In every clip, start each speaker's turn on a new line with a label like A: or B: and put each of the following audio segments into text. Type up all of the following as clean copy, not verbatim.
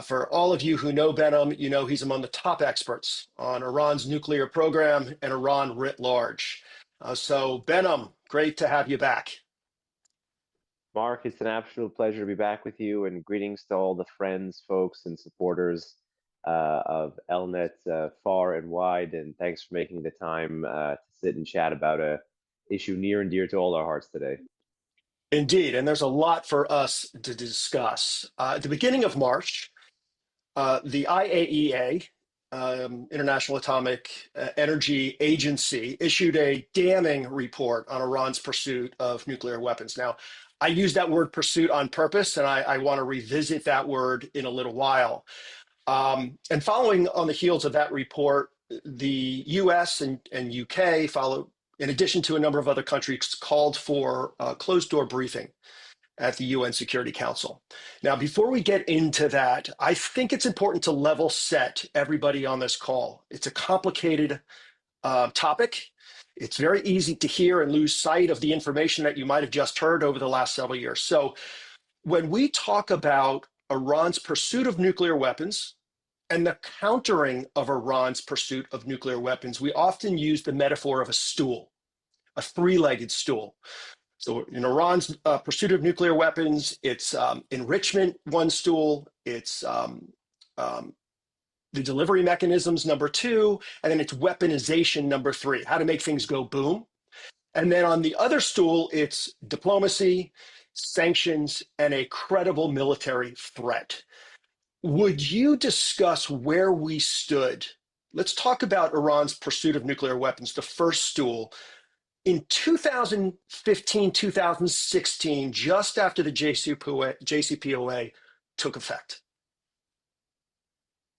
A: For all of you who know Behnam, you know he's among the top experts on Iran's nuclear program and Iran writ large. So Behnam, great to have you back.
B: Mark, it's an absolute pleasure to be back with you, and greetings to all the friends, folks, and supporters of ELNET far and wide. And thanks for making the time to sit and chat about a issue near and dear to all our hearts today.
A: Indeed, and there's a lot for us to discuss. At the beginning of March, the IAEA, International Atomic Energy Agency, issued a damning report on Iran's pursuit of nuclear weapons. Now, I use that word pursuit on purpose, and I want to revisit that word in a little while. And following on the heels of that report, the US and UK followed, in addition to a number of other countries, called for a closed-door briefing at the UN Security Council. Now, before we get into that, I think it's important to level set everybody on this call. It's a complicated topic. It's very easy to hear and lose sight of the information that you might have just heard over the last several years. So when we talk about Iran's pursuit of nuclear weapons and the countering of Iran's pursuit of nuclear weapons, we often use the metaphor of a stool, a three-legged stool. So in Iran's pursuit of nuclear weapons, it's enrichment, one stool, it's the delivery mechanisms, number two, and then it's weaponization, number three, how to make things go boom. And then on the other stool, it's diplomacy, sanctions, and a credible military threat. Would you discuss where we stood? Let's talk about Iran's pursuit of nuclear weapons, the first stool. In 2015, 2016, just after the JCPOA took effect.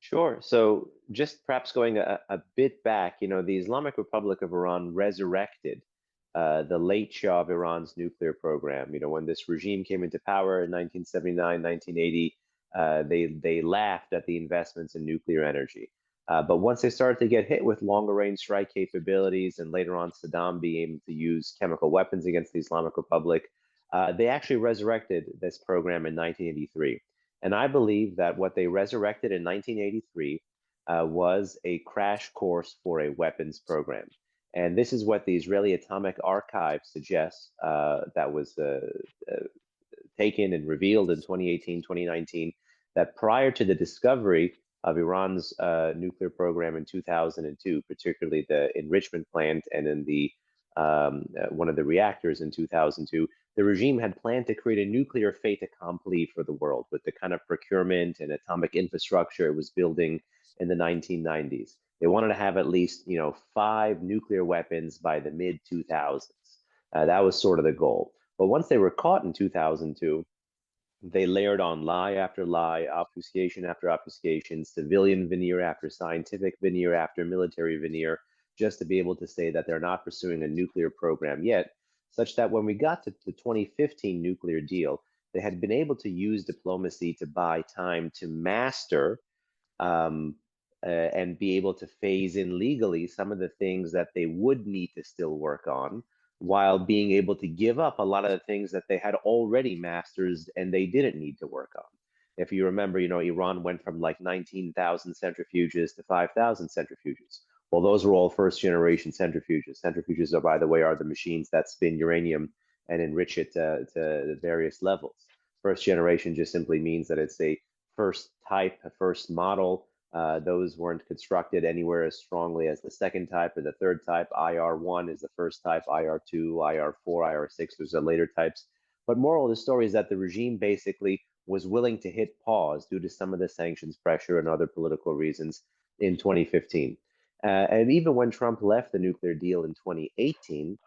B: Sure. So just perhaps going a bit back, the Islamic Republic of Iran resurrected the late Shah of Iran's nuclear program. When this regime came into power in 1979, 1980, they laughed at the investments in nuclear energy. But once they started to get hit with longer range strike capabilities, and later on Saddam being able to use chemical weapons against the Islamic Republic, they actually resurrected this program in 1983. And I believe that what they resurrected in 1983 was a crash course for a weapons program. And this is what the Israeli Atomic Archive suggests that was taken and revealed in 2018, 2019, that prior to the discovery of Iran's nuclear program in 2002, particularly the enrichment plant and in the one of the reactors in 2002, the regime had planned to create a nuclear fait accompli for the world with the kind of procurement and atomic infrastructure it was building in the 1990s. They wanted to have at least 5 nuclear weapons by the mid 2000s. That was sort of the goal. But once they were caught in 2002, they layered on lie after lie, obfuscation after obfuscation, civilian veneer after scientific veneer after military veneer, just to be able to say that they're not pursuing a nuclear program yet, such that when we got to the 2015 nuclear deal, they had been able to use diplomacy to buy time to master and be able to phase in legally some of the things that they would need to still work on, while being able to give up a lot of the things that they had already mastered and they didn't need to work on. If you remember, Iran went from like 19,000 centrifuges to 5,000 centrifuges. Well, those were all first generation centrifuges. Centrifuges, are, by the way, are the machines that spin uranium and enrich it to various levels. First generation just simply means that it's a first type, a first model. Those weren't constructed anywhere as strongly as the second type or the third type. IR1 is the first type, IR2, IR4, IR6, those are later types. But moral of the story is that the regime basically was willing to hit pause due to some of the sanctions pressure and other political reasons in 2015. And even when Trump left the nuclear deal in 2018,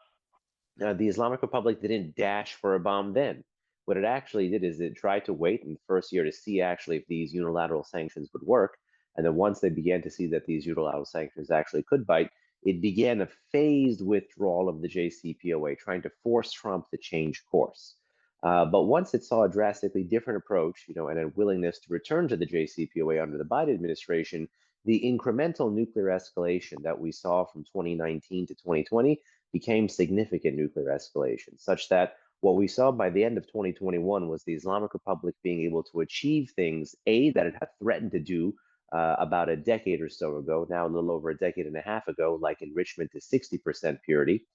B: the Islamic Republic didn't dash for a bomb then. What it actually did is it tried to wait in the first year to see actually if these unilateral sanctions would work. And then once they began to see that these unilateral sanctions actually could bite, it began a phased withdrawal of the JCPOA, trying to force Trump to change course. But once it saw a drastically different approach, and a willingness to return to the JCPOA under the Biden administration, the incremental nuclear escalation that we saw from 2019 to 2020 became significant nuclear escalation, such that What we saw by the end of 2021 was the Islamic Republic being able to achieve things, A, that it had threatened to do about a decade or so ago, now a little over a decade and a half ago, like enrichment to 60% purity.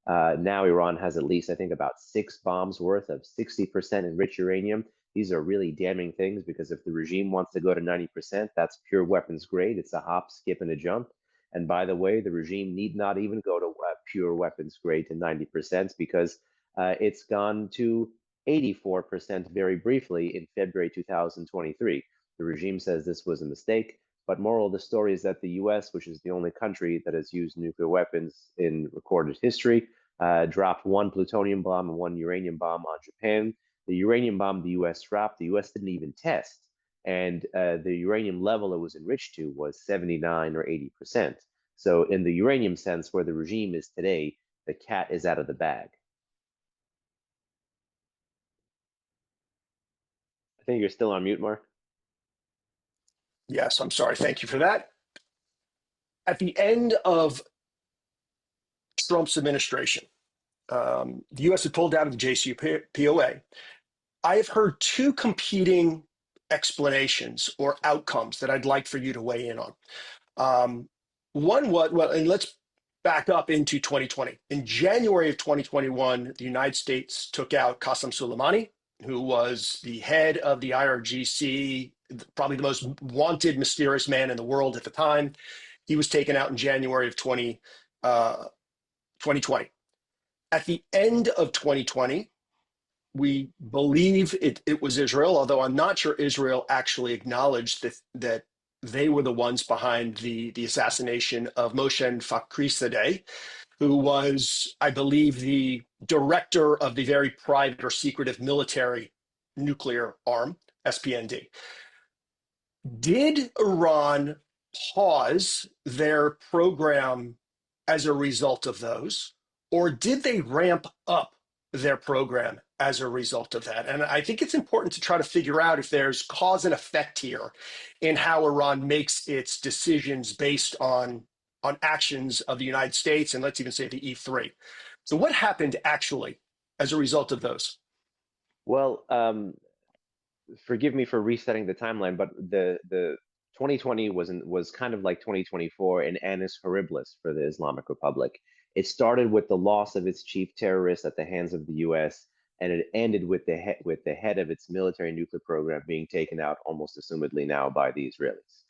B: Now Iran has at least, I think, about 6 bombs worth of 60% enriched uranium. These are really damning things because if the regime wants to go to 90%, that's pure weapons grade. It's a hop, skip, and a jump. And by the way, the regime need not even go to pure weapons grade to 90% because it's gone to 84% very briefly in February 2023. The regime says this was a mistake, but moral of the story is that the US, which is the only country that has used nuclear weapons in recorded history, dropped 1 plutonium bomb and 1 uranium bomb on Japan. The uranium bomb the US dropped, the US didn't even test. And the uranium level it was enriched to was 79 or 80%. So, in the uranium sense, where the regime is today, the cat is out of the bag. I think you're still on mute, Mark.
A: Yes, I'm sorry. Thank you for that. At the end of Trump's administration, the U.S. had pulled out of the JCPOA. I have heard two competing explanations or outcomes that I'd like for you to weigh in on. And let's back up into 2020. In January of 2021, the United States took out Qasem Soleimani, who was the head of the IRGC, probably the most wanted, mysterious man in the world at the time. He was taken out in January of 2020. At the end of 2020, we believe it was Israel, although I'm not sure Israel actually acknowledged that they were the ones behind the assassination of Moshe Fakhrizadeh, who was, I believe, the director of the very private or secretive military nuclear arm, SPND. Did Iran pause their program as a result of those, or did they ramp up their program as a result of that? And I think it's important to try to figure out if there's cause and effect here in how Iran makes its decisions based on actions of the United States, and let's even say the E3. So what happened actually as a result of those?
B: Well, forgive me for resetting the timeline, but the 2020 was kind of like 2024 in annus horribilis for the Islamic Republic. It started with the loss of its chief terrorist at the hands of the U.S., and it ended with the head of its military nuclear program being taken out almost assumedly now by the Israelis.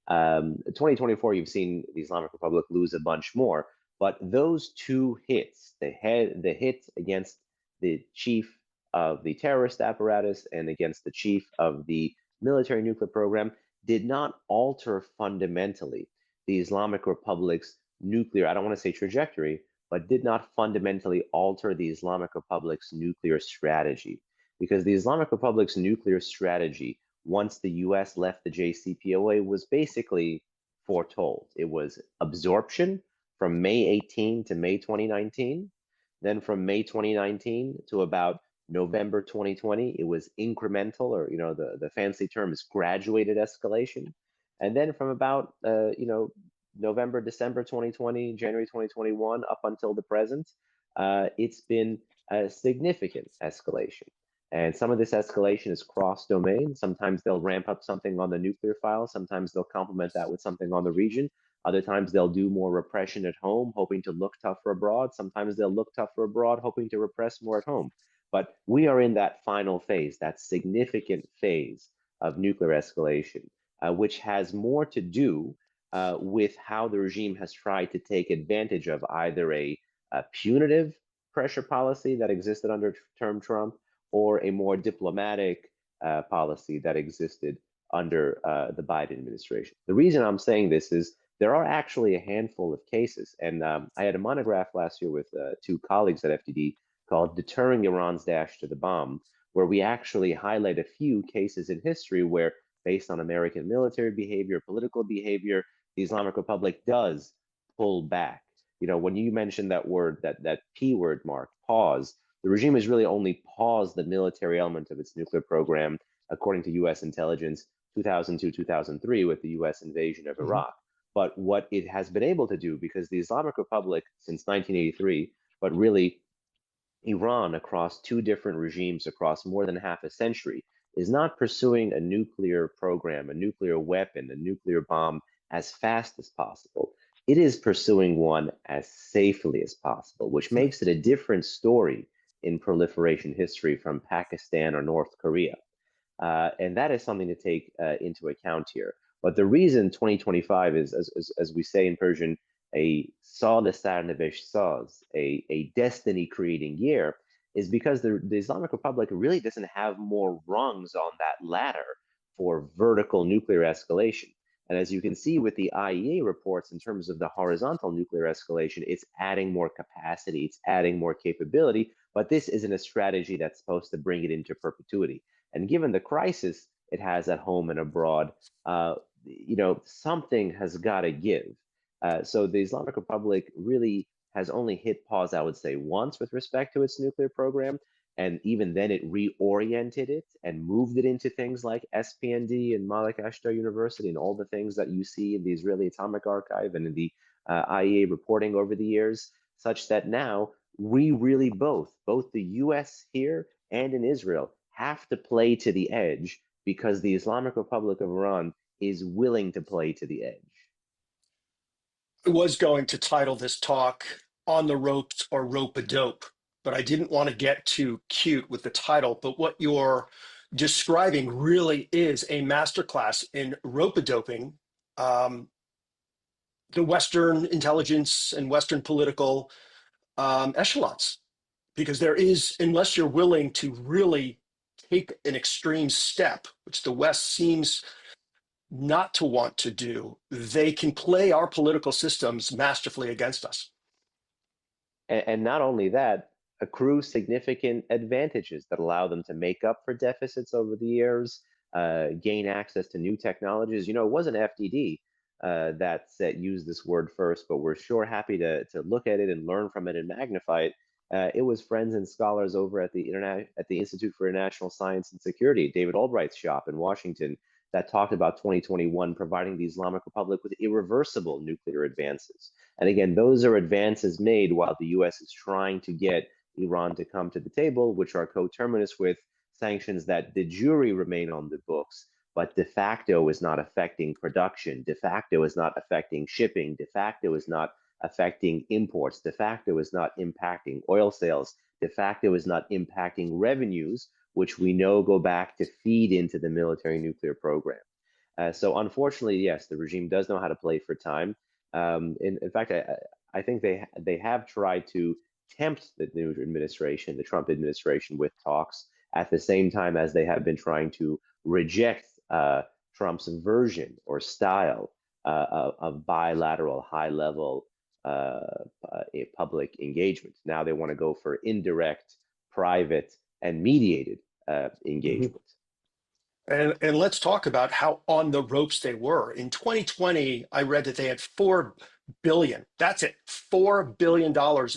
B: 2024, you've seen the Islamic Republic lose a bunch more, but those two hits, the hit against the chief of the terrorist apparatus and against the chief of the military nuclear program, did not alter fundamentally the Islamic Republic's nuclear, I don't want to say trajectory, but did not fundamentally alter the Islamic Republic's nuclear strategy. Because the Islamic Republic's nuclear strategy, once the US left the JCPOA, was basically foretold. It was absorption from May 18 to May 2019. Then from May 2019 to about November 2020, it was incremental, or the fancy term is graduated escalation. And then from about November, December 2020, January 2021, up until the present, it's been a significant escalation. And some of this escalation is cross-domain. Sometimes they'll ramp up something on the nuclear file. Sometimes they'll complement that with something on the region. Other times they'll do more repression at home, hoping to look tougher abroad. Sometimes they'll look tougher abroad, hoping to repress more at home. But we are in that final phase, that significant phase of nuclear escalation, which has more to do with how the regime has tried to take advantage of either a punitive pressure policy that existed under term Trump or a more diplomatic policy that existed under the Biden administration. The reason I'm saying this is there are actually a handful of cases, and I had a monograph last year with two colleagues at FTD called Deterring Iran's Dash to the Bomb, where we actually highlight a few cases in history where, based on American military behavior, political behavior, the Islamic Republic does pull back. When you mentioned that word, that P word, Mark, pause, the regime has really only paused the military element of its nuclear program, according to US intelligence, 2002, 2003, with the US invasion of Iraq. But what it has been able to do, because the Islamic Republic since 1983, but really Iran, across two different regimes across more than half a century, is not pursuing a nuclear program, a nuclear weapon, a nuclear bomb as fast as possible. It is pursuing one as safely as possible, which makes it a different story in proliferation history from Pakistan or North Korea. And that is something to take into account here. But the reason 2025 is, as we say in Persian, a Sal Sarnavesh Saz, a destiny creating year, is because the Islamic Republic really doesn't have more rungs on that ladder for vertical nuclear escalation. And as you can see with the IAEA reports in terms of the horizontal nuclear escalation, it's adding more capacity, it's adding more capability, but this isn't a strategy that's supposed to bring it into perpetuity. And given the crisis it has at home and abroad, something has got to give. So the Islamic Republic really has only hit pause, I would say, once with respect to its nuclear program. And even then, it reoriented it and moved it into things like SPND and Malik Ashtar University and all the things that you see in the Israeli Atomic Archive and in the IAEA reporting over the years, such that now we really both the US here and in Israel, have to play to the edge because the Islamic Republic of Iran is willing to play to the edge.
A: I was going to title this talk On the Ropes or Rope a Dope, but I didn't want to get too cute with the title. But what you're describing really is a masterclass in rope a doping the Western intelligence and Western political echelons. Because there is, unless you're willing to really take an extreme step, which the West seems not to want to do, they can play our political systems masterfully against us.
B: And not only that, accrue significant advantages that allow them to make up for deficits over the years, gain access to new technologies. It wasn't FDD that used this word first, but we're sure happy to look at it and learn from it and magnify it. It was friends and scholars over at the Institute for International Science and Security, David Albright's shop in Washington, that talked about 2021 providing the Islamic Republic with irreversible nuclear advances. And again, those are advances made while the US is trying to get Iran to come to the table, which are coterminous with sanctions that de jure remain on the books, but de facto is not affecting production, de facto is not affecting shipping, de facto is not affecting imports, de facto is not impacting oil sales, de facto is not impacting revenues, which we know go back to feed into the military nuclear program. So unfortunately, yes, the regime does know how to play for time. In fact, I think they have tried to tempt the new administration, the Trump administration, with talks at the same time as they have been trying to reject Trump's version or style of bilateral, high-level public engagement. Now they want to go for indirect, private, and mediated
A: Mm-hmm.
B: engagement.
A: And let's talk about how on the ropes they were. In 2020, I read that they had 4 billion. That's it, $4 billion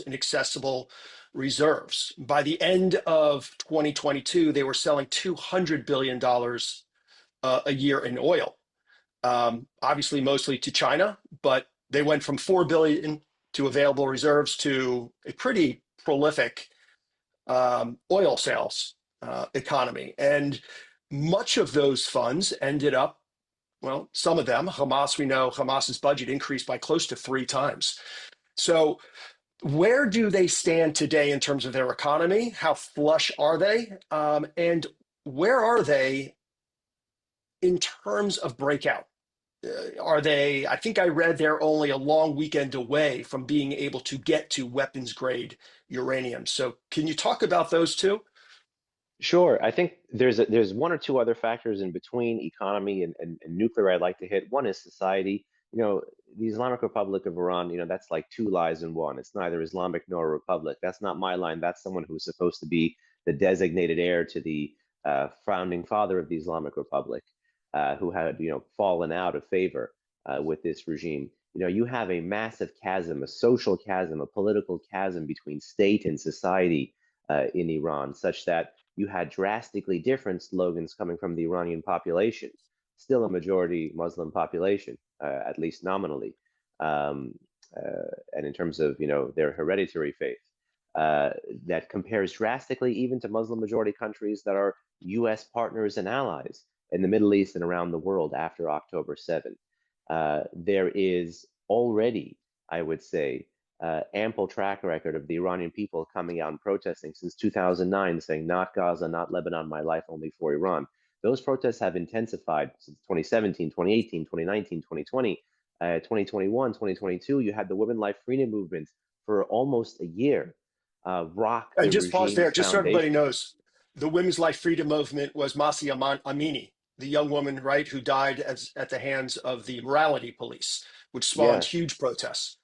A: in accessible reserves. By the end of 2022, they were selling $200 billion a year in oil. Obviously, mostly to China, but they went from 4 billion to available reserves to a pretty prolific oil sales economy. And much of those funds ended up, well, some of them, Hamas, we know Hamas's budget increased by close to 3 times. So, where do they stand today in terms of their economy? How flush are they? And where are they in terms of breakout? Are they, I think I read they're only a long weekend away from being able to get to weapons grade uranium. So, can you talk about those two?
B: Sure. I think there's one or two other factors in between economy and nuclear I'd like to hit. One is society. The Islamic Republic of Iran, that's like two lies in one. It's neither Islamic nor a republic. That's not my line. That's someone who's supposed to be the designated heir to the founding father of the Islamic Republic, who had, fallen out of favor with this regime. You have a massive chasm, a social chasm, a political chasm between state and society in Iran, such that you had drastically different slogans coming from the Iranian population, still a majority Muslim population, at least nominally, and in terms of their hereditary faith. that compares drastically even to Muslim majority countries that are US partners and allies in the Middle East and around the world after October 7th. There is already, I would say, ample track record of the Iranian people coming out and protesting since 2009, saying, not Gaza, not Lebanon, my life only for Iran. Those protests have intensified since 2017, 2018, 2019, 2020, 2021, 2022. You had the Women Life Freedom movement for almost a year, rock
A: And
B: the
A: just pause there,
B: regime's
A: just so everybody
B: foundations.
A: knows, the Women's Life Freedom Movement was Masih Amini, the young woman, right, who died at the hands of the morality police, which spawned
B: Yeah,
A: huge protests.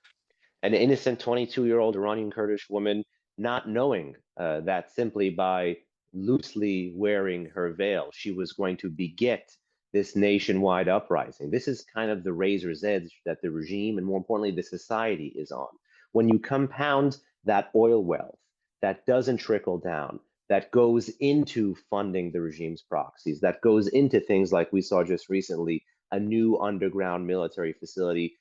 B: an innocent 22-year-old Iranian Kurdish woman, not knowing that simply by loosely wearing her veil, she was going to beget this nationwide uprising. This is kind of the razor's edge that the regime and, more importantly, the society is on. When you compound that oil wealth that doesn't trickle down, that goes into funding the regime's proxies, that goes into things like we saw just recently, a new underground military facility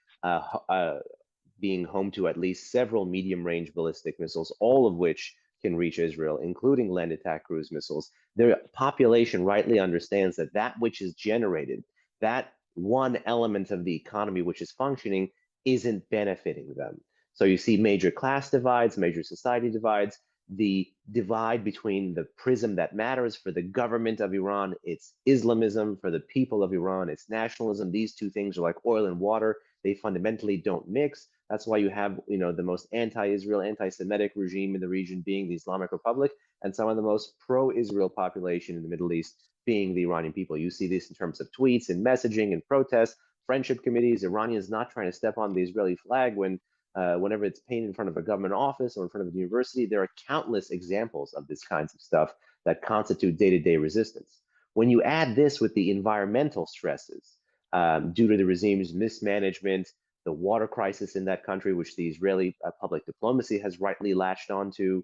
B: being home to at least several medium-range ballistic missiles, all of which can reach Israel, including land attack cruise missiles. The population rightly understands that that which is generated, that one element of the economy which is functioning, isn't benefiting them. So you see major class divides, major society divides, the divide between the prism that matters for the government of Iran, it's Islamism, for the people of Iran, it's nationalism. These two things are like oil and water. They fundamentally don't mix. That's why you have, the most anti-Israel, anti-Semitic regime in the region being the Islamic Republic, and some of the most pro-Israel population in the Middle East being the Iranian people. You see this in terms of tweets and messaging and protests, friendship committees, Iranians not trying to step on the Israeli flag whenever it's painted in front of a government office or in front of a university. There are countless examples of this kinds of stuff that constitute day-to-day resistance. When you add this with the environmental stresses due to the regime's mismanagement, the water crisis in that country, which the Israeli public diplomacy has rightly latched onto,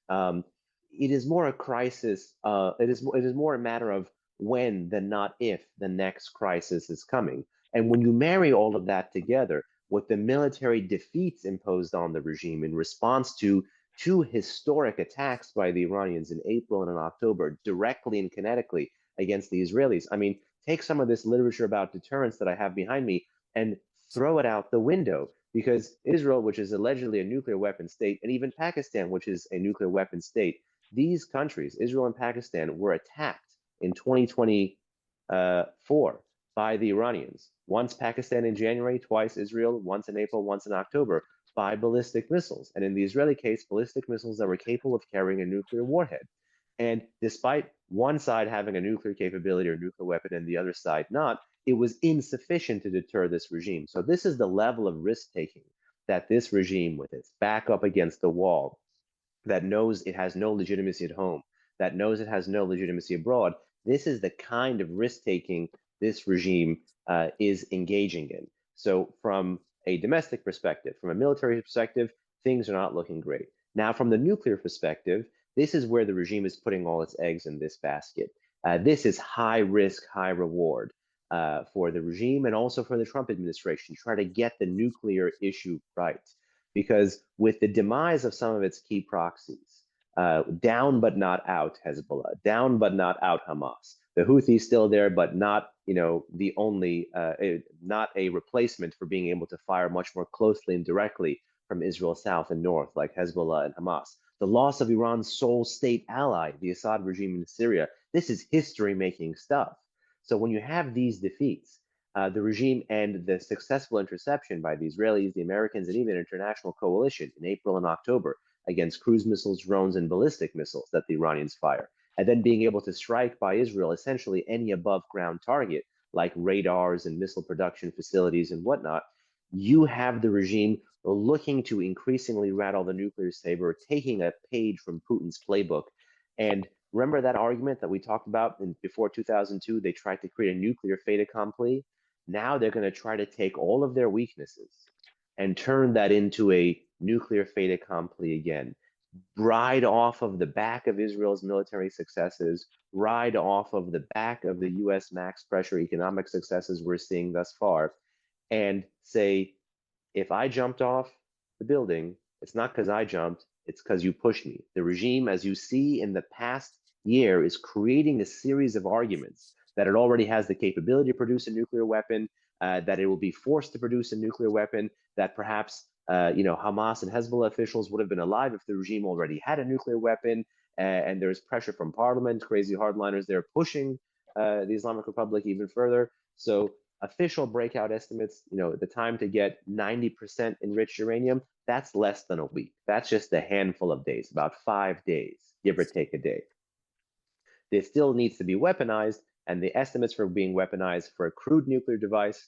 B: it is more a crisis. It is more a matter of when than not if the next crisis is coming. And when you marry all of that together with the military defeats imposed on the regime in response to two historic attacks by the Iranians in April and in October, directly and kinetically against the Israelis. I mean, take some of this literature about deterrence that I have behind me and throw it out the window, because Israel, which is allegedly a nuclear weapon state, and even Pakistan, which is a nuclear weapon state, these countries, Israel and Pakistan, were attacked in 2024 by the Iranians. Once Pakistan in January, twice Israel, once in April, once in October, by ballistic missiles. And in the Israeli case, ballistic missiles that were capable of carrying a nuclear warhead. And despite one side having a nuclear capability or nuclear weapon and the other side not, it was insufficient to deter this regime. So this is the level of risk taking that this regime, with its back up against the wall, that knows it has no legitimacy at home, that knows it has no legitimacy abroad, this is the kind of risk taking this regime is engaging in. So from a domestic perspective, from a military perspective, things are not looking great. Now, from the nuclear perspective, this is where the regime is putting all its eggs in this basket. This is high risk, high reward for the regime and also for the Trump administration, try to get the nuclear issue right. Because with the demise of some of its key proxies, down but not out Hezbollah, down but not out Hamas, the Houthis still there, but not, the only, not a replacement for being able to fire much more closely and directly from Israel south and north, like Hezbollah and Hamas. The loss of Iran's sole state ally, the Assad regime in Syria. This is history-making stuff. So when you have these defeats, the regime and the successful interception by the Israelis, the Americans, and even an international coalition in April and October against cruise missiles, drones, and ballistic missiles that the Iranians fire, and then being able to strike by Israel essentially any above ground target like radars and missile production facilities and whatnot, you have the regime looking to increasingly rattle the nuclear saber, taking a page from Putin's playbook. And remember that argument that we talked about before 2002? They tried to create a nuclear fait accompli. Now they're going to try to take all of their weaknesses and turn that into a nuclear fait accompli again. Ride off of the back of Israel's military successes, ride off of the back of the US max pressure economic successes we're seeing thus far, and say, if I jumped off the building, it's not because I jumped, It's because you pushed me. The regime, as you see in the past year, is creating a series of arguments that it already has the capability to produce a nuclear weapon, that it will be forced to produce a nuclear weapon, that perhaps Hamas and Hezbollah officials would have been alive if the regime already had a nuclear weapon, and there's pressure from parliament, crazy hardliners. They're pushing the Islamic Republic even further. So official breakout estimates, the time to get 90% enriched uranium, that's less than a week. That's just a handful of days, about 5 days, give or take a day. This still needs to be weaponized, and the estimates for being weaponized for a crude nuclear device,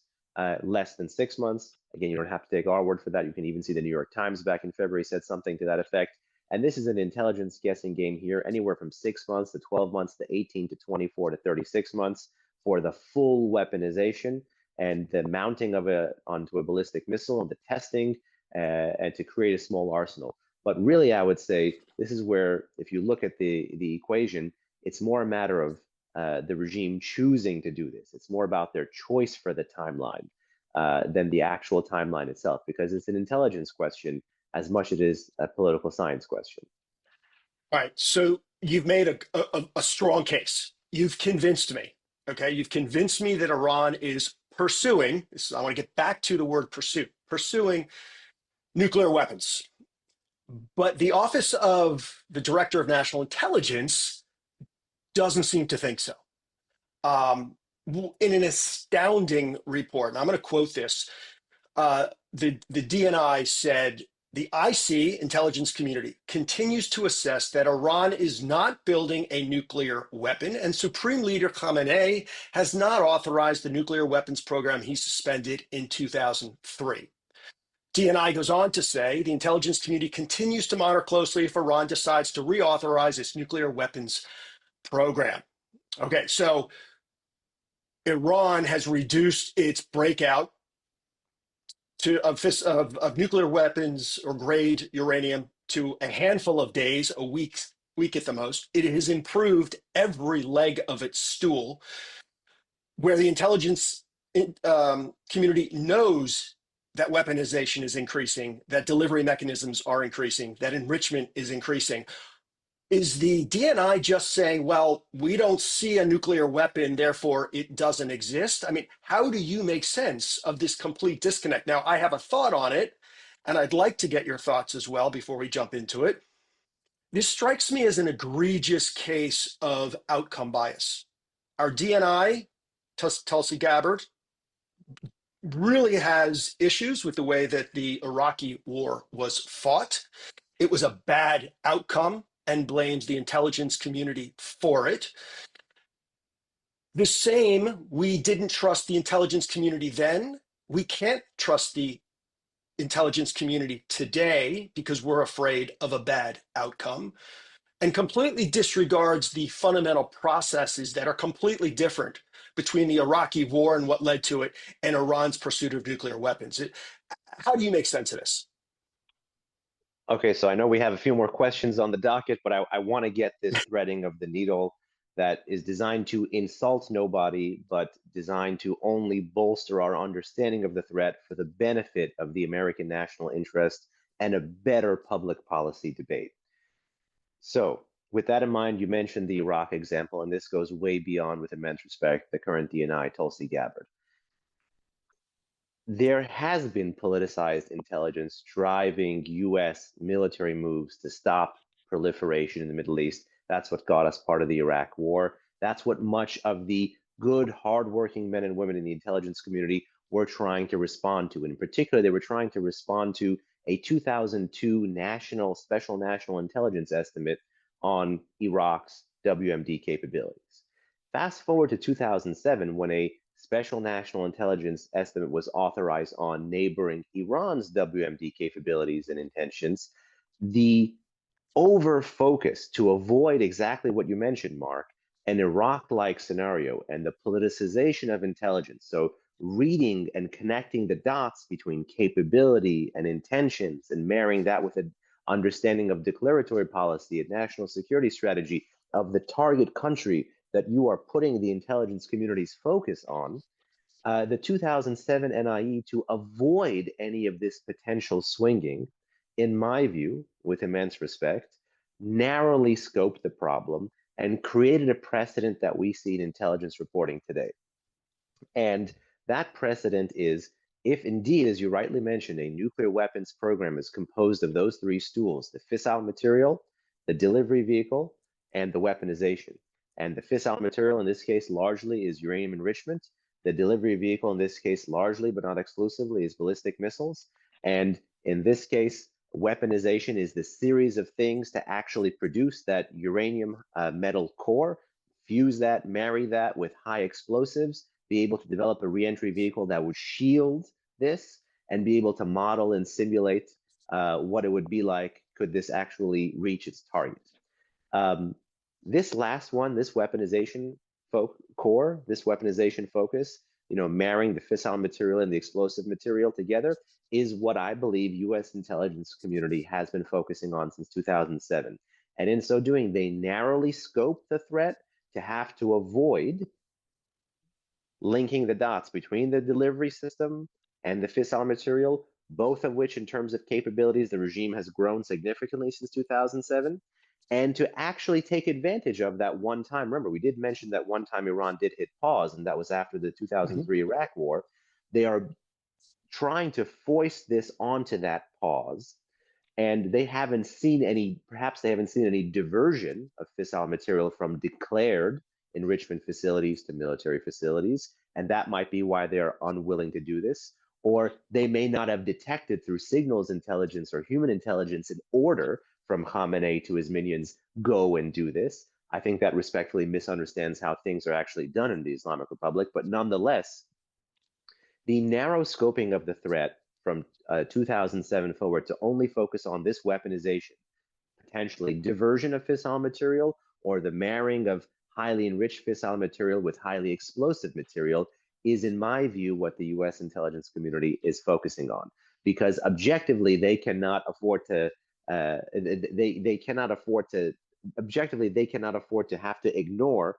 B: less than 6 months. Again, you don't have to take our word for that. You can even see the New York Times back in February said something to that effect. And this is an intelligence guessing game here, anywhere from 6 months to 12 months to 18 to 24 to 36 months for the full weaponization and the mounting of it onto a ballistic missile and the testing and to create a small arsenal. But really, I would say this is where, if you look at the equation, it's more a matter of the regime choosing to do this. It's more about their choice for the timeline than the actual timeline itself, because it's an intelligence question as much as it is a political science question.
A: All right. So you've made a strong case. You've convinced me. Okay. You've convinced me that Iran is pursuing, I want to get back to the word pursuing nuclear weapons. But the Office of the Director of National Intelligence doesn't seem to think so. In an astounding report, and I'm going to quote this, the DNI said, the IC, intelligence community, continues to assess that Iran is not building a nuclear weapon, and Supreme Leader Khamenei has not authorized the nuclear weapons program he suspended in 2003. DNI goes on to say the intelligence community continues to monitor closely if Iran decides to reauthorize its nuclear weapons program. Okay, so Iran has reduced its breakout of nuclear weapons or grade uranium to a handful of days, a week at the most. It has improved every leg of its stool, where the intelligence community knows that weaponization is increasing, that delivery mechanisms are increasing, that enrichment is increasing. Is the DNI just saying, well, we don't see a nuclear weapon, therefore it doesn't exist? I mean, how do you make sense of this complete disconnect? Now, I have a thought on it, and I'd like to get your thoughts as well before we jump into it. This strikes me as an egregious case of outcome bias. Our DNI, Tulsi Gabbard, really has issues with the way that the Iraqi war was fought. It was a bad outcome and blames the intelligence community for it. The same, we didn't trust the intelligence community then. We can't trust the intelligence community today because we're afraid of a bad outcome, and completely disregards the fundamental processes that are completely different between the Iraqi war and what led to it and Iran's pursuit of nuclear weapons. How do you make sense of this?
B: Okay, so I know we have a few more questions on the docket, but I want to get this threading of the needle that is designed to insult nobody, but designed to only bolster our understanding of the threat for the benefit of the American national interest and a better public policy debate. So, with that in mind, you mentioned the Iraq example, and this goes way beyond, with immense respect, the current DNI, Tulsi Gabbard. There has been politicized intelligence driving US military moves to stop proliferation in the Middle East. That's what got us part of the Iraq war. That's what much of the good, hardworking men and women in the intelligence community were trying to respond to. In particular, they were trying to respond to a 2002 special national intelligence estimate on Iraq's WMD capabilities. Fast forward to 2007, when a special national intelligence estimate was authorized on neighboring Iran's WMD capabilities and intentions. The over focus to avoid exactly what you mentioned, Mark, an Iraq-like scenario and the politicization of intelligence. So reading and connecting the dots between capability and intentions and marrying that with an understanding of declaratory policy and national security strategy of the target country that you are putting the intelligence community's focus on, the 2007 NIE, to avoid any of this potential swinging, in my view, with immense respect, narrowly scoped the problem and created a precedent that we see in intelligence reporting today. And that precedent is, if indeed, as you rightly mentioned, a nuclear weapons program is composed of those three stools, the fissile material, the delivery vehicle, and the weaponization. And the fissile material in this case largely is uranium enrichment. The delivery vehicle in this case largely, but not exclusively, is ballistic missiles. And in this case, weaponization is the series of things to actually produce that uranium metal core, fuse that, marry that with high explosives, be able to develop a reentry vehicle that would shield this, and be able to model and simulate what it would be like could this actually reach its target. This last one, this weaponization core, this weaponization focus, marrying the fissile material and the explosive material together, is what I believe U.S. intelligence community has been focusing on since 2007. And in so doing, they narrowly scope the threat to have to avoid linking the dots between the delivery system and the fissile material, both of which, in terms of capabilities, the regime has grown significantly since 2007, and to actually take advantage of that one time. Remember, we did mention that one time Iran did hit pause, and that was after the 2003 Iraq war. They are trying to foist this onto that pause, and they haven't seen any, perhaps they haven't seen any diversion of fissile material from declared enrichment facilities to military facilities, and that might be why they are unwilling to do this. Or they may not have detected through signals intelligence or human intelligence an order from Khamenei to his minions, go and do this. I think that respectfully misunderstands how things are actually done in the Islamic Republic, but nonetheless, the narrow scoping of the threat from 2007 forward to only focus on this weaponization, potentially diversion of fissile material, or the marrying of highly enriched fissile material with highly explosive material, is, in my view, what the US intelligence community is focusing on. Because objectively, they cannot afford to, objectively, they cannot afford to have to ignore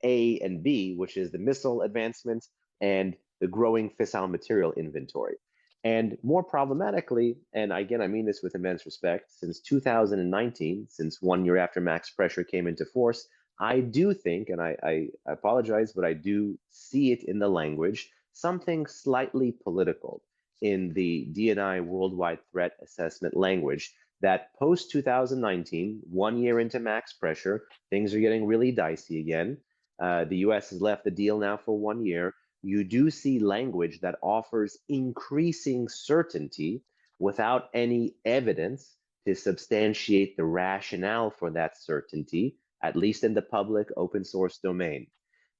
B: A and B, which is the missile advancement and the growing fissile material inventory. And more problematically, and again, I mean this with immense respect, since 2019, since 1 year after max pressure came into force, I do think, and I apologize, but I do see it in the language, something slightly political in the DNI worldwide threat assessment language, that post 2019, 1 year into max pressure, things are getting really dicey again. The US has left the deal now for 1 year. You do see language that offers increasing certainty without any evidence to substantiate the rationale for that certainty, at least in the public open source domain.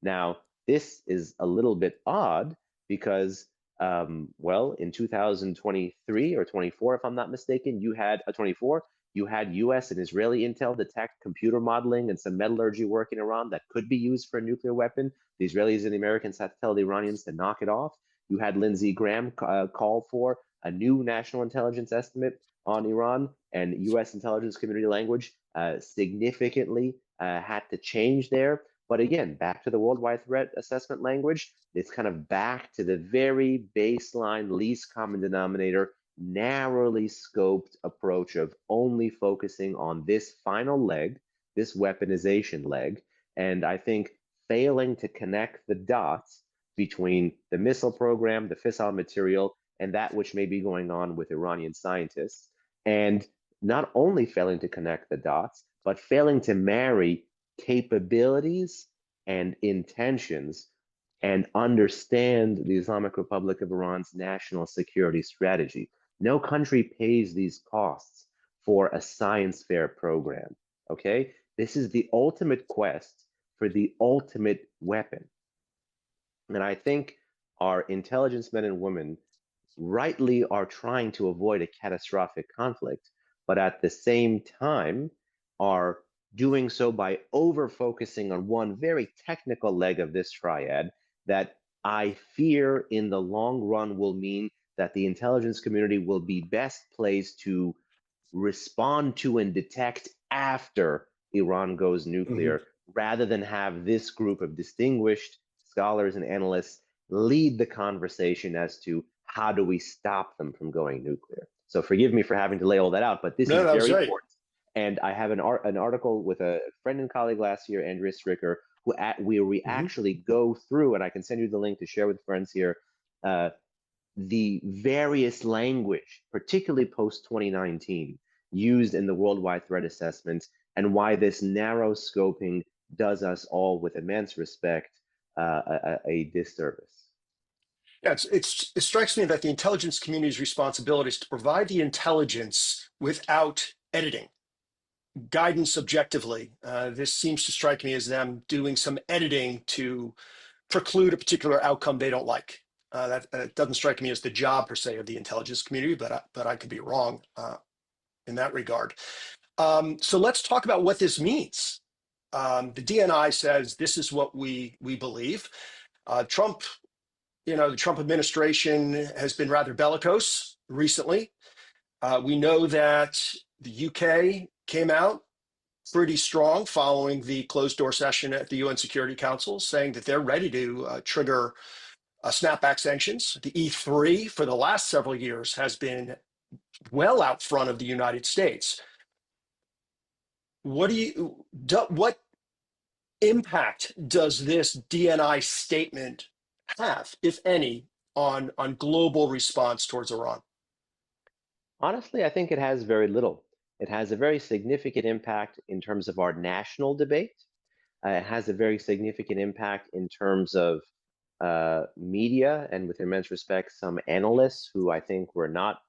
B: Now, this is a little bit odd because, well, in 2023 or 24, if I'm not mistaken, you had a 24, you had US and Israeli intel detect computer modeling and some metallurgy work in Iran that could be used for a nuclear weapon. The Israelis and the Americans had to tell the Iranians to knock it off. You had Lindsey Graham call for a new national intelligence estimate on Iran, and US intelligence community language significantly had to change there. But again, back to the worldwide threat assessment language, it's kind of back to the very baseline, least common denominator, narrowly scoped approach of only focusing on this final leg, this weaponization leg. And I think failing to connect the dots between the missile program, the fissile material, and that which may be going on with Iranian scientists. And not only failing to connect the dots, but failing to marry capabilities and intentions and understand the Islamic Republic of Iran's national security strategy. No country pays these costs for a science fair program, okay? This is the ultimate quest for the ultimate weapon. And I think our intelligence men and women rightly are trying to avoid a catastrophic conflict, but at the same time are doing so by over focusing on one very technical leg of this triad that I fear in the long run will mean that the intelligence community will be best placed to respond to and detect after Iran goes nuclear, rather than have this group of distinguished scholars and analysts lead the conversation as to how do we stop them from going nuclear. So forgive me for having to lay all that out, but this
A: No,
B: is
A: that was
B: very
A: right.
B: important. And I have an article with a friend and colleague last year, Andrea Stricker, where we
A: Hmm.
B: actually go through, and I can send you the link to share with friends here, uh, the various language, particularly post 2019, used in the worldwide threat assessment, and why this narrow scoping does us all, with immense respect, a disservice.
A: Yeah, it strikes me that the intelligence community's responsibility is to provide the intelligence without editing, guidance objectively. This seems to strike me as them doing some editing to preclude a particular outcome they don't like. That doesn't strike me as the job per se of the intelligence community, but I could be wrong in that regard. So let's talk about what this means. The DNI says this is what we believe. Trump, the Trump administration has been rather bellicose recently. We know that the UK came out pretty strong following the closed door session at the UN Security Council, saying that they're ready to trigger snapback sanctions. The E3 for the last several years has been well out front of the United States. What impact does this DNI statement have, if any, on global response towards Iran?
B: Honestly, I think it has very little. It has a very significant impact in terms of our national debate. It has a very significant impact in terms of media, and with immense respect, some analysts who I think were not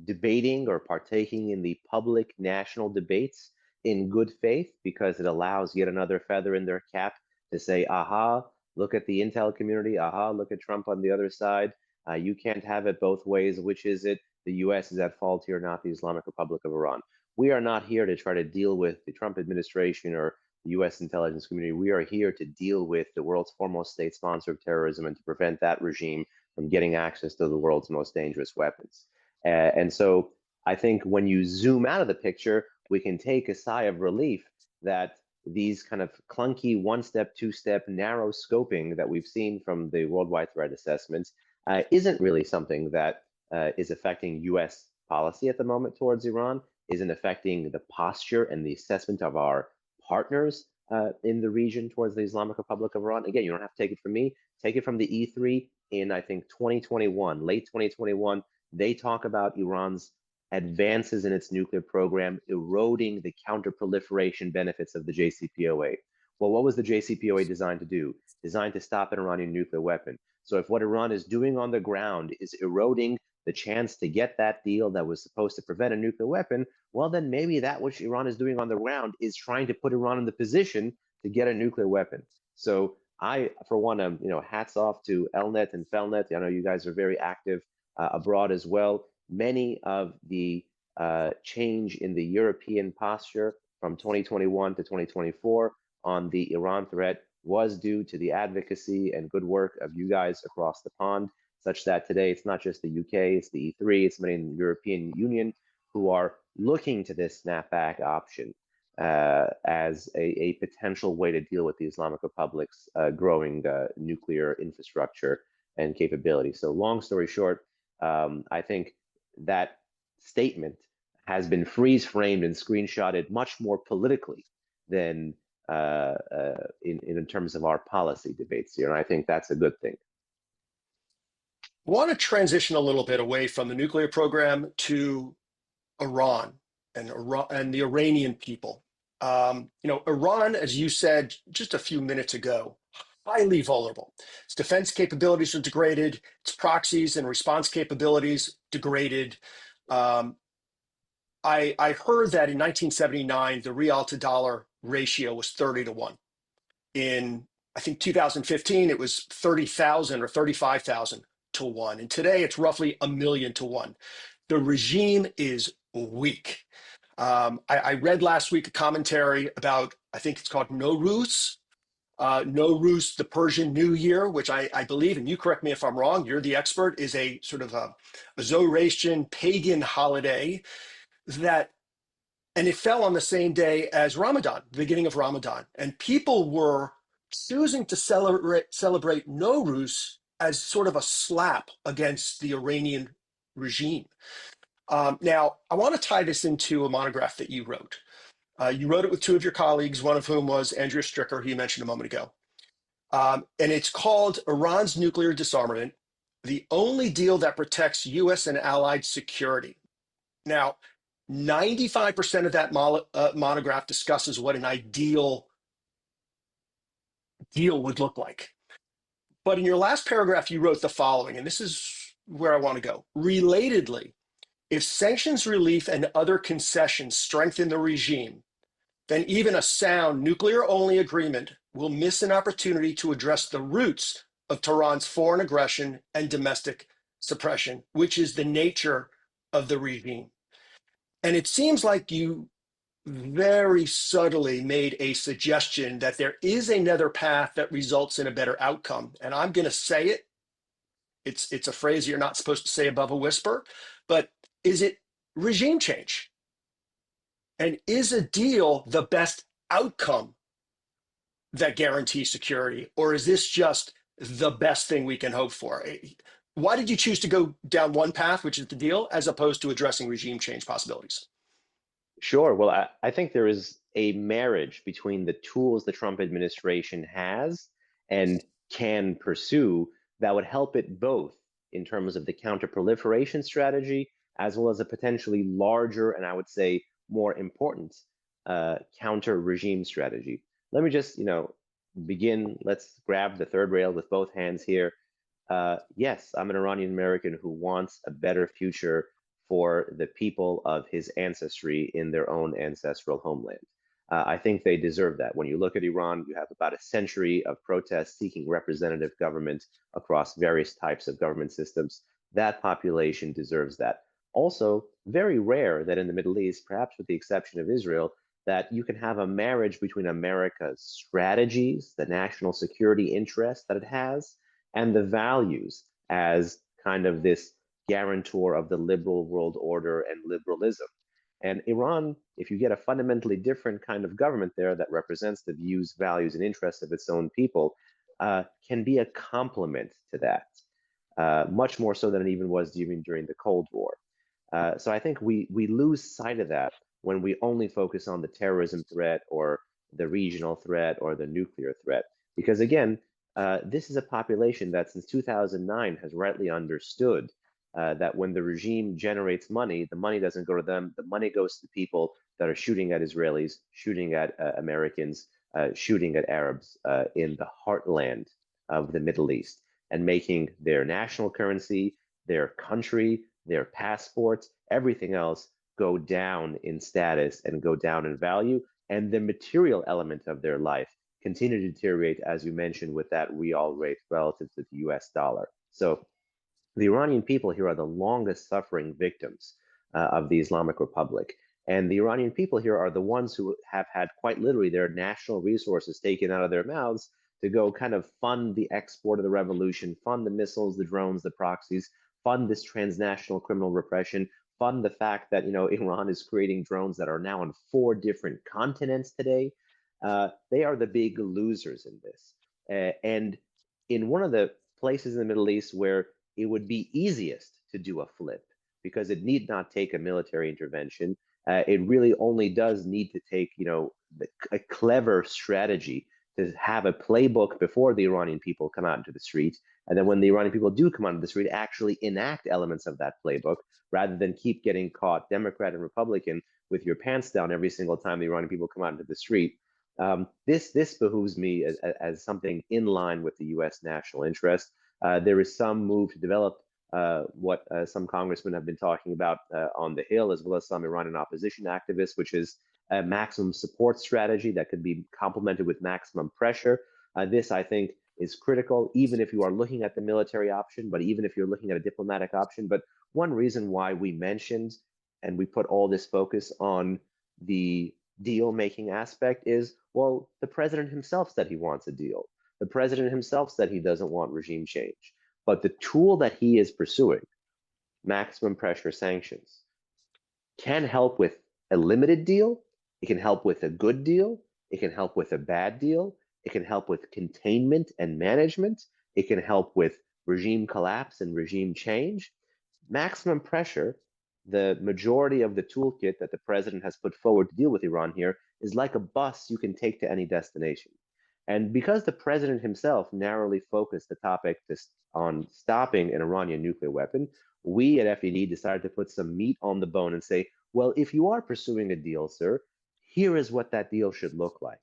B: debating or partaking in the public national debates in good faith, because it allows yet another feather in their cap to say, aha, look at the intel community, aha, look at Trump on the other side. You can't have it both ways. Which is it? The US is at fault here, not the Islamic Republic of Iran. We are not here to try to deal with the Trump administration or the US intelligence community. We are here to deal with the world's foremost state sponsor of terrorism and to prevent that regime from getting access to the world's most dangerous weapons. And so I think when you zoom out of the picture, we can take a sigh of relief that these kind of clunky one-step, two-step, narrow scoping that we've seen from the worldwide threat assessments isn't really something that is affecting US policy at the moment towards Iran, isn't affecting the posture and the assessment of our partners in the region towards the Islamic Republic of Iran. Again, you don't have to take it from me. Take it from the E3 in, I think, 2021, late 2021. They talk about Iran's advances in its nuclear program eroding the counterproliferation benefits of the JCPOA. Well, what was the JCPOA designed to do? Designed to stop an Iranian nuclear weapon. So if what Iran is doing on the ground is eroding the chance to get that deal that was supposed to prevent a nuclear weapon, well, then maybe that which Iran is doing on the ground is trying to put Iran in the position to get a nuclear weapon. So I, for one, hats off to ELNET and FELNET. I know you guys are very active abroad as well. Many of the change in the European posture from 2021 to 2024 on the Iran threat was due to the advocacy and good work of you guys across the pond, such that today it's not just the UK, it's the E3, it's many in the European Union who are looking to this snapback option as a potential way to deal with the Islamic Republic's growing nuclear infrastructure and capability. So long story short, I think that statement has been freeze framed and screenshotted much more politically than in terms of our policy debates here. And I think that's a good thing.
A: I want to transition a little bit away from the nuclear program to Iran and the Iranian people. Iran, as you said just a few minutes ago, highly vulnerable. Its defense capabilities are degraded. Its proxies and response capabilities degraded. I heard that in 1979, the real to dollar ratio was 30-1. In, I think, 2015, it was 30,000 or 35,000 to 1. And today it's roughly 1,000,000 to 1. The regime is weak. I read last week a commentary about, I think it's called Nowruz, Nowruz, the Persian New Year, which I believe, and you correct me if I'm wrong, you're the expert, is a sort of a Zoroastrian pagan holiday and it fell on the same day as Ramadan, the beginning of Ramadan. And people were choosing to celebrate Nowruz as sort of a slap against the Iranian regime. Now, I want to tie this into a monograph that you wrote. You wrote it with two of your colleagues, one of whom was Andrea Stricker, who you mentioned a moment ago. And it's called Iran's Nuclear Disarmament, the only deal that protects US and allied security. Now, 95% of that monograph discusses what an ideal deal would look like. But in your last paragraph, you wrote the following, and this is where I want to go. Relatedly, if sanctions relief and other concessions strengthen the regime, then even a sound nuclear-only agreement will miss an opportunity to address the roots of Tehran's foreign aggression and domestic suppression, which is the nature of the regime. And it seems like you very subtly made a suggestion that there is another path that results in a better outcome. And I'm going to say it. It's a phrase you're not supposed to say above a whisper, but is it regime change? And is a deal the best outcome that guarantees security? Or is this just the best thing we can hope for? Why did you choose to go down one path, which is the deal, as opposed to addressing regime change possibilities?
B: Sure. Well, I think there is a marriage between the tools the Trump administration has and can pursue that would help it both in terms of the counterproliferation strategy, as well as a potentially larger and I would say more important counter regime strategy. Let me just, begin. Let's grab the third rail with both hands here. Yes, I'm an Iranian American who wants a better future for the people of his ancestry in their own ancestral homeland. I think they deserve that. When you look at Iran, you have about a century of protests seeking representative government across various types of government systems. That population deserves that. Also, very rare that in the Middle East, perhaps with the exception of Israel, that you can have a marriage between America's strategies, the national security interest that it has, and the values as kind of this guarantor of the liberal world order and liberalism. And Iran, if you get a fundamentally different kind of government there that represents the views, values, and interests of its own people, can be a complement to that, much more so than it even was even during the Cold War. So I think we lose sight of that when we only focus on the terrorism threat or the regional threat or the nuclear threat. Because again, this is a population that since 2009 has rightly understood that when the regime generates money, the money doesn't go to them. The money goes to people that are shooting at Israelis, shooting at Americans, shooting at Arabs in the heartland of the Middle East, and making their national currency, their country, their passports, everything else go down in status and go down in value. And the material element of their life continue to deteriorate, as you mentioned, with that real rate relative to the US dollar. So the Iranian people here are the longest suffering victims of the Islamic Republic. And the Iranian people here are the ones who have had quite literally their national resources taken out of their mouths to go kind of fund the export of the revolution, fund the missiles, the drones, the proxies, fund this transnational criminal repression, fund the fact that Iran is creating drones that are now on 4 different continents today. They are the big losers in this. And in one of the places in the Middle East where it would be easiest to do a flip because it need not take a military intervention. It really only does need to take, a clever strategy to have a playbook before the Iranian people come out into the street. And then when the Iranian people do come out into the street, actually enact elements of that playbook rather than keep getting caught Democrat and Republican with your pants down every single time the Iranian people come out into the street. This behooves me as something in line with the U.S. national interest. There is some move to develop what some congressmen have been talking about on the Hill, as well as some Iranian opposition activists, which is a maximum support strategy that could be complemented with maximum pressure. This, I think, is critical, even if you are looking at the military option, but even if you're looking at a diplomatic option. But one reason why we mentioned and we put all this focus on the deal-making aspect is, well, the president himself said he wants a deal. The president himself said he doesn't want regime change. But the tool that he is pursuing, maximum pressure sanctions, can help with a limited deal. It can help with a good deal. It can help with a bad deal. It can help with containment and management. It can help with regime collapse and regime change. Maximum pressure the majority of the toolkit that the president has put forward to deal with Iran here is like a bus you can take to any destination. And because the president himself narrowly focused the topic on stopping an Iranian nuclear weapon, we at FED decided to put some meat on the bone and say, well, if you are pursuing a deal, sir, here is what that deal should look like.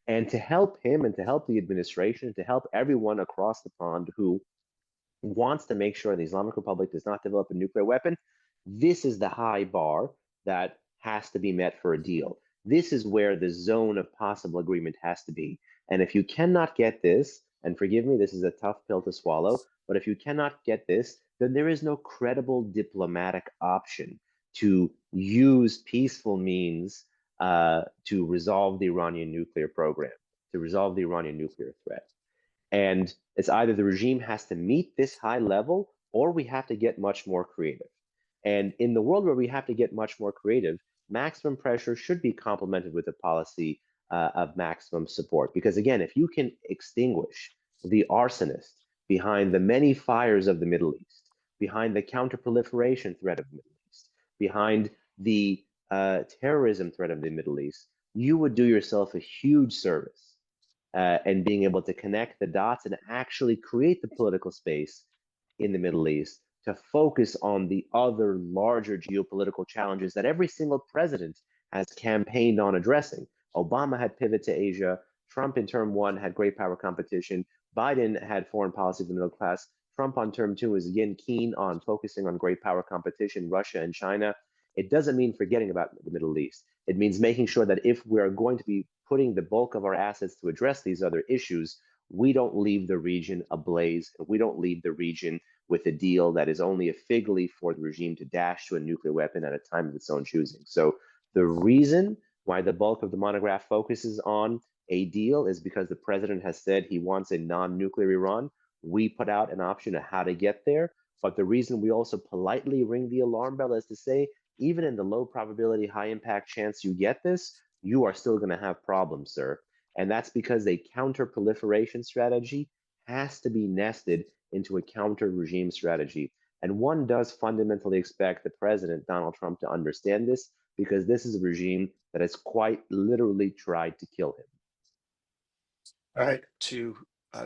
B: And to help him and to help the administration, to help everyone across the pond who wants to make sure the Islamic Republic does not develop a nuclear weapon, this is the high bar that has to be met for a deal. This is where the zone of possible agreement has to be. And if you cannot get this, and forgive me, this is a tough pill to swallow, but if you cannot get this, then there is no credible diplomatic option to use peaceful means to resolve the Iranian nuclear program, to resolve the Iranian nuclear threat. And it's either the regime has to meet this high level or we have to get much more creative. And in the world where we have to get much more creative, maximum pressure should be complemented with a policy of maximum support. Because again, if you can extinguish the arsonist behind the many fires of the Middle East, behind the counterproliferation threat of the Middle East, behind the terrorism threat of the Middle East, you would do yourself a huge service and being able to connect the dots and actually create the political space in the Middle East to focus on the other larger geopolitical challenges that every single president has campaigned on addressing. Obama had pivot to Asia. Trump in term one had great power competition. Biden had foreign policy of the middle class. Trump on term two is again keen on focusing on great power competition, Russia and China. It doesn't mean forgetting about the Middle East. It means making sure that if we're going to be putting the bulk of our assets to address these other issues, we don't leave the region ablaze, and we don't leave the region with a deal that is only a fig leaf for the regime to dash to a nuclear weapon at a time of its own choosing. So the reason why the bulk of the monograph focuses on a deal is because the president has said he wants a non-nuclear Iran. We put out an option of how to get there. But the reason we also politely ring the alarm bell is to say, even in the low probability, high impact chance you get this, you are still going to have problems, sir. And that's because a counter proliferation strategy has to be nested into a counter regime strategy. And one does fundamentally expect the president, Donald Trump, to understand this because this is a regime that has quite literally tried to kill him.
A: All right, to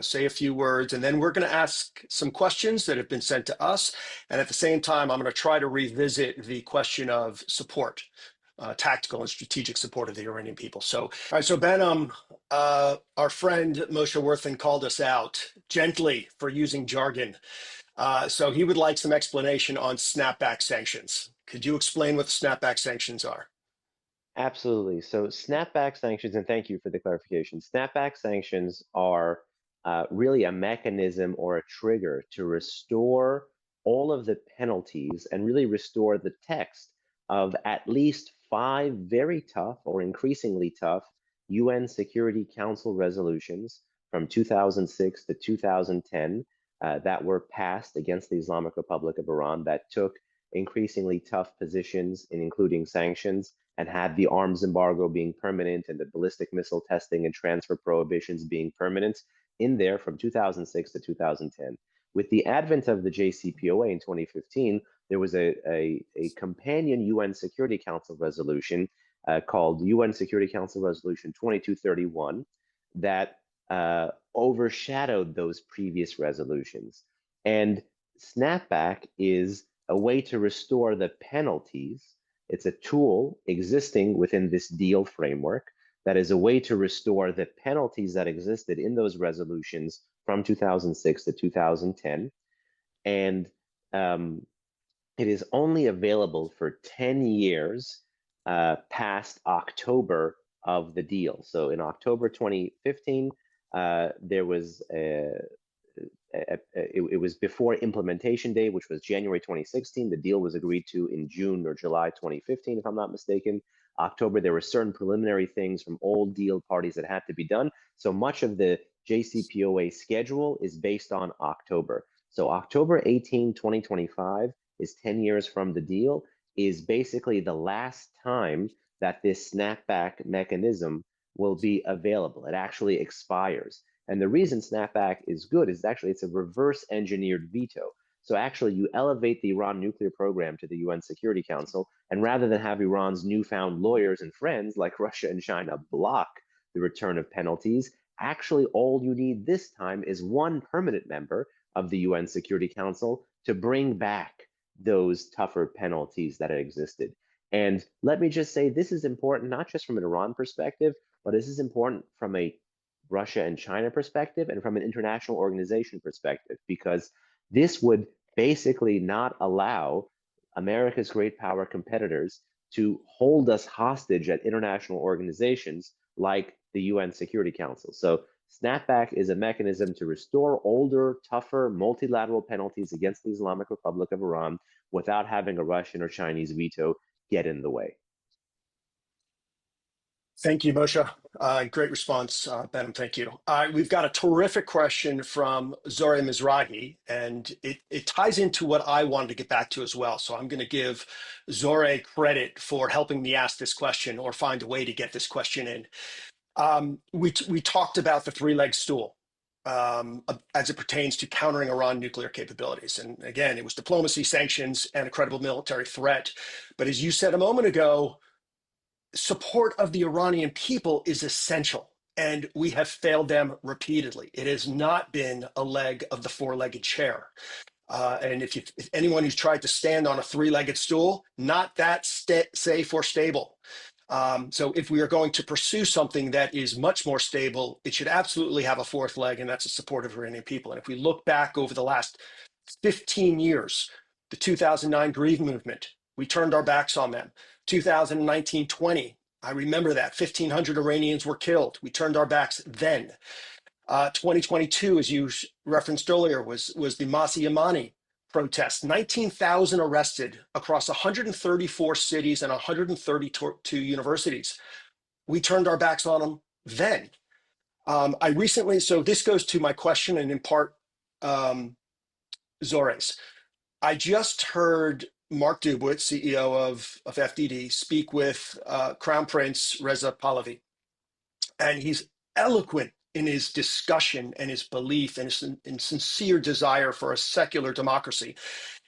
A: say a few words, and then we're going to ask some questions that have been sent to us. And at the same time, I'm going to try to revisit the question of support, tactical and strategic support of the Iranian people. So, all right, so Behnam, our friend Moshe Worthen called us out gently for using jargon. So he would like some explanation on snapback sanctions. Could you explain what the snapback sanctions are?
B: Absolutely. So snapback sanctions, and thank you for the clarification. Snapback sanctions are really a mechanism or a trigger to restore all of the penalties and really restore the text of at least 5 very tough or increasingly tough UN Security Council resolutions from 2006 to 2010 that were passed against the Islamic Republic of Iran that took increasingly tough positions in including sanctions and had the arms embargo being permanent and the ballistic missile testing and transfer prohibitions being permanent in there from 2006 to 2010. With the advent of the JCPOA in 2015, there was a companion UN Security Council resolution called UN Security Council Resolution 2231 that overshadowed those previous resolutions. And snapback is a way to restore the penalties. It's a tool existing within this deal framework that is a way to restore the penalties that existed in those resolutions from 2006 to 2010. And it is only available for 10 years past October of the deal. So in October 2015, there was it was before implementation day, which was January 2016. The deal was agreed to in June or July 2015, if I'm not mistaken. October, there were certain preliminary things from all deal parties that had to be done. So much of the JCPOA schedule is based on October. So October 18, 2025 is 10 years from the deal, is basically the last time that this snapback mechanism will be available. It actually expires. And the reason snapback is good is actually it's a reverse engineered veto. So actually, you elevate the Iran nuclear program to the UN Security Council, and rather than have Iran's newfound lawyers and friends like Russia and China block the return of penalties, actually all you need this time is one permanent member of the UN Security Council to bring back those tougher penalties that had existed. And let me just say, this is important not just from an Iran perspective, but this is important from a Russia and China perspective and from an international organization perspective, because this would basically not allow America's great power competitors to hold us hostage at international organizations like the UN Security Council. So snapback is a mechanism to restore older, tougher, multilateral penalties against the Islamic Republic of Iran without having a Russian or Chinese veto get in the way.
A: Thank you, Moshe. Great response, Behnam. Thank you. We've got a terrific question from Zoreh Mizrahi, and it ties into what I wanted to get back to as well. So I'm going to give Zoreh credit for helping me ask this question or find a way to get this question in. We talked about the three-leg stool as it pertains to countering Iran nuclear capabilities. And again, it was diplomacy, sanctions, and a credible military threat. But as you said a moment ago, support of the Iranian people is essential, and we have failed them repeatedly. It has not been a leg of the four-legged chair. And if anyone who's tried to stand on a three-legged stool, not that safe or stable. So if we are going to pursue something that is much more stable, it should absolutely have a fourth leg, and that's the support of Iranian people. And if we look back over the last 15 years, the 2009 Greve movement, we turned our backs on them. 2019-20, I remember that 1,500 Iranians were killed. We turned our backs then. 2022, as you referenced earlier, was the Masi Amani protests. 19,000 arrested across 134 cities and 132 universities. We turned our backs on them then. So this goes to my question and in part Zoreh's. I just heard Mark Dubowitz, CEO of FDD, speak with Crown Prince Reza Pahlavi, and he's eloquent in his discussion and his belief and his sincere desire for a secular democracy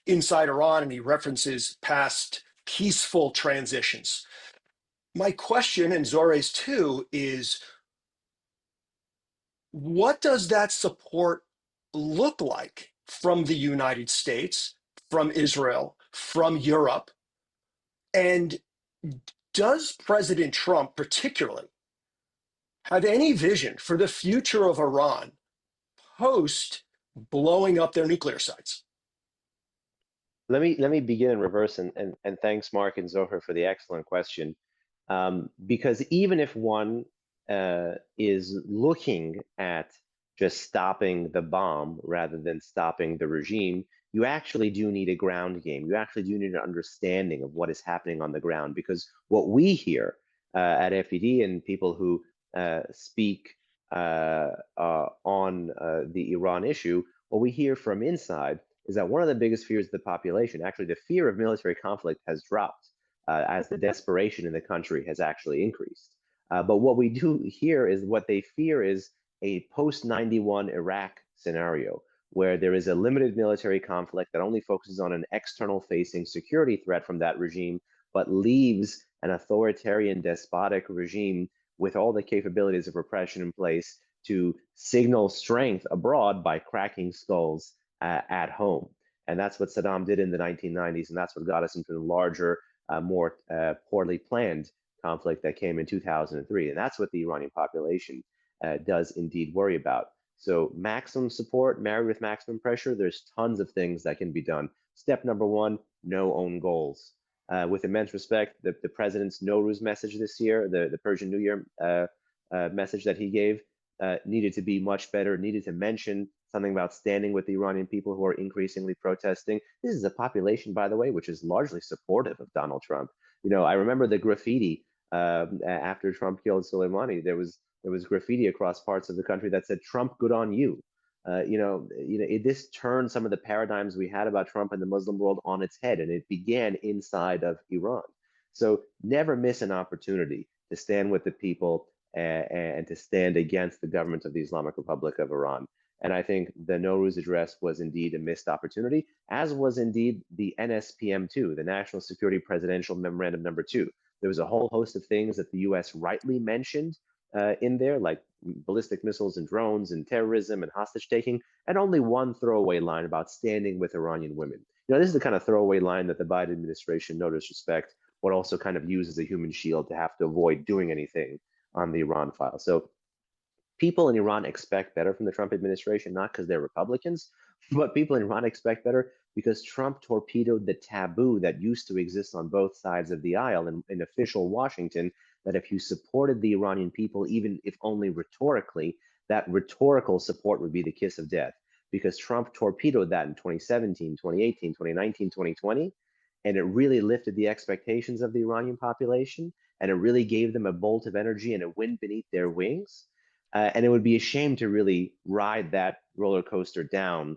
A: inside Iran, and he references past peaceful transitions. My question, and Zoreh's too, is what does that support look like from the United States, from Israel, from Europe? And does President Trump particularly have any vision for the future of Iran post blowing up their nuclear sites?
B: Let me begin in reverse, and thanks Mark and Zohar for the excellent question. Because even if one is looking at just stopping the bomb rather than stopping the regime, you actually do need a ground game. You actually do need an understanding of what is happening on the ground, because what we hear at FED and people who speak on the Iran issue, what we hear from inside is that one of the biggest fears of the population, actually the fear of military conflict, has dropped as the desperation in the country has actually increased. But what we do hear is what they fear is a post-91 Iraq scenario, where there is a limited military conflict that only focuses on an external facing security threat from that regime, but leaves an authoritarian despotic regime with all the capabilities of repression in place to signal strength abroad by cracking skulls at home. And that's what Saddam did in the 1990s, and that's what got us into the larger, more poorly planned conflict that came in 2003. And that's what the Iranian population does indeed worry about. So maximum support married with maximum pressure, there's tons of things that can be done. Step number one, no own goals. With immense respect, the president's Nowruz message this year, the Persian New Year message that he gave, needed to be much better, needed to mention something about standing with the Iranian people who are increasingly protesting. This is a population, by the way, which is largely supportive of Donald Trump. You know, I remember the graffiti after Trump killed Soleimani. There was graffiti across parts of the country that said, "Trump, good on you." This turned some of the paradigms we had about Trump and the Muslim world on its head, and it began inside of Iran. So never miss an opportunity to stand with the people and to stand against the government of the Islamic Republic of Iran. And I think the Nowruz address was indeed a missed opportunity, as was indeed the NSPM2, the National Security Presidential Memorandum Number 2. There was a whole host of things that the US rightly mentioned in there, like ballistic missiles and drones and terrorism and hostage taking, and only one throwaway line about standing with Iranian women. This is the kind of throwaway line that the Biden administration, no disrespect, would also kind of use as a human shield to have to avoid doing anything on the Iran file. So people in Iran expect better from the Trump administration, not because they're Republicans, but people in Iran expect better because Trump torpedoed the taboo that used to exist on both sides of the aisle in official Washington, that if you supported the Iranian people, even if only rhetorically, that rhetorical support would be the kiss of death. Because Trump torpedoed that in 2017, 2018, 2019, 2020, and it really lifted the expectations of the Iranian population, and it really gave them a bolt of energy and a wind beneath their wings. And it would be a shame to really ride that roller coaster down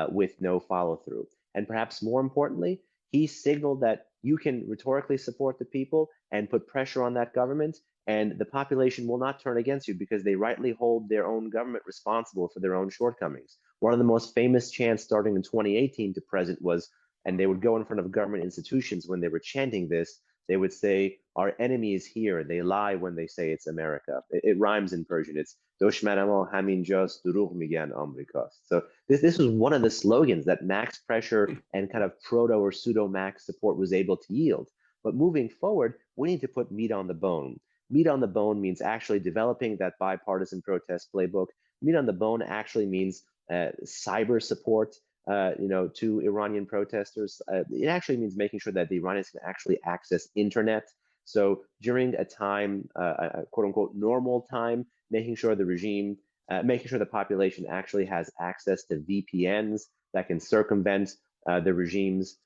B: with no follow through. And perhaps more importantly, he signaled that you can rhetorically support the people and put pressure on that government, and the population will not turn against you because they rightly hold their own government responsible for their own shortcomings. One of the most famous chants starting in 2018 to present was, and they would go in front of government institutions when they were chanting this, they would say, our enemy is here. They lie when they say it's America. It rhymes in Persian. It's Doshmanamo haminjas durugh migan Amrikas. So this was one of the slogans that max pressure and kind of proto or pseudo max support was able to yield. But moving forward, we need to put meat on the bone. Meat on the bone means actually developing that bipartisan protest playbook. Meat on the bone actually means cyber support, to Iranian protesters. It actually means making sure that the Iranians can actually access internet. So during a time, a quote unquote normal time, making sure the regime, making sure the population actually has access to VPNs that can circumvent the regime's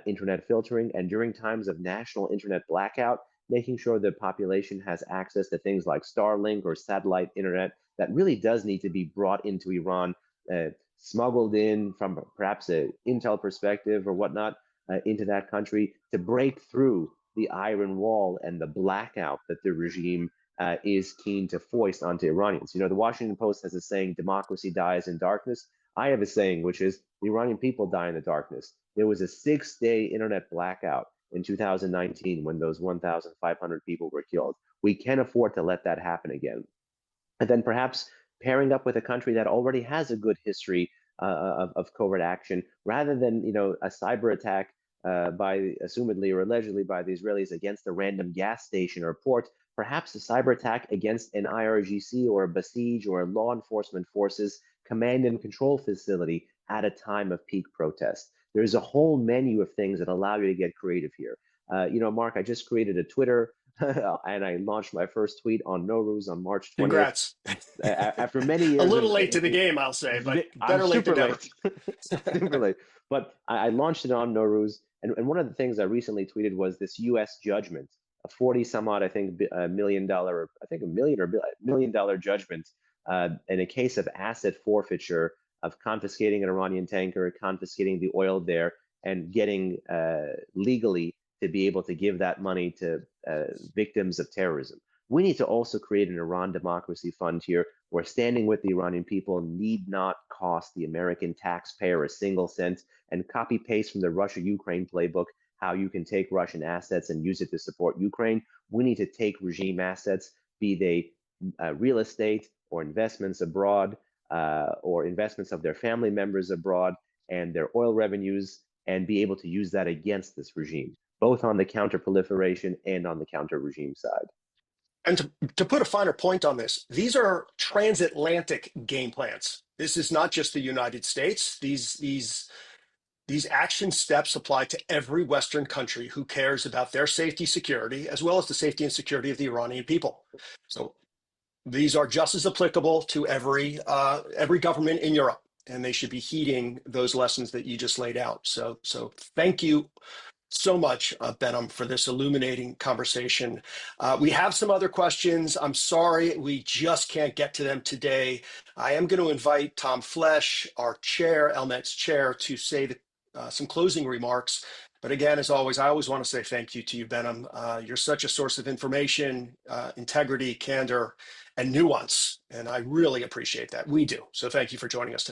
B: internet filtering. And during times of national internet blackout, making sure the population has access to things like Starlink or satellite internet that really does need to be brought into Iran, smuggled in from perhaps an intel perspective or whatnot into that country to break through the iron wall and the blackout that the regime is keen to foist onto Iranians. The Washington Post has a saying, democracy dies in darkness. I have a saying, which is the Iranian people die in the darkness. There was a 6-day internet blackout in 2019 when those 1,500 people were killed. We can't afford to let that happen again. And then perhaps pairing up with a country that already has a good history of covert action, rather than a cyber attack by assumedly or allegedly by the Israelis against a random gas station or port, perhaps a cyber attack against an IRGC or a Basij or a law enforcement forces command and control facility at a time of peak protest. There's a whole menu of things that allow you to get creative here. Mark, I just created a Twitter and I launched my first tweet on Nowruz on March 20th.
A: Congrats.
B: After many years
A: A little late to the game, I'll say, but
B: I'm
A: better late
B: super
A: than never.
B: late. Super late. But I launched it on Nowruz, and one of the things I recently tweeted was this U.S. judgment, a 40 some odd, I think, $1 million, or I think $1 million judgment in a case of asset forfeiture of confiscating an Iranian tanker, confiscating the oil there, and getting legally to be able to give that money to victims of terrorism. We need to also create an Iran democracy fund here where standing with the Iranian people need not cost the American taxpayer a single cent, and copy paste from the Russia-Ukraine playbook how you can take Russian assets and use it to support Ukraine. We need to take regime assets, be they real estate or investments abroad or investments of their family members abroad and their oil revenues, and be able to use that against this regime, both on the counter-proliferation and on the counter-regime side.
A: And to put a finer point on this, these are transatlantic game plans. This is not just the United States. These action steps apply to every Western country who cares about their safety, security, as well as the safety and security of the Iranian people. So these are just as applicable to every government in Europe, and they should be heeding those lessons that you just laid out. So thank you so much, Behnam, for this illuminating conversation. We have some other questions. I'm sorry, we just can't get to them today. I am going to invite Tom Flesch, our chair, ELNET's chair, to say some closing remarks. But again, as always, I always want to say thank you to you, Behnam. You're such a source of information, integrity, candor, and nuance. And I really appreciate that. We do. So thank you for joining us today.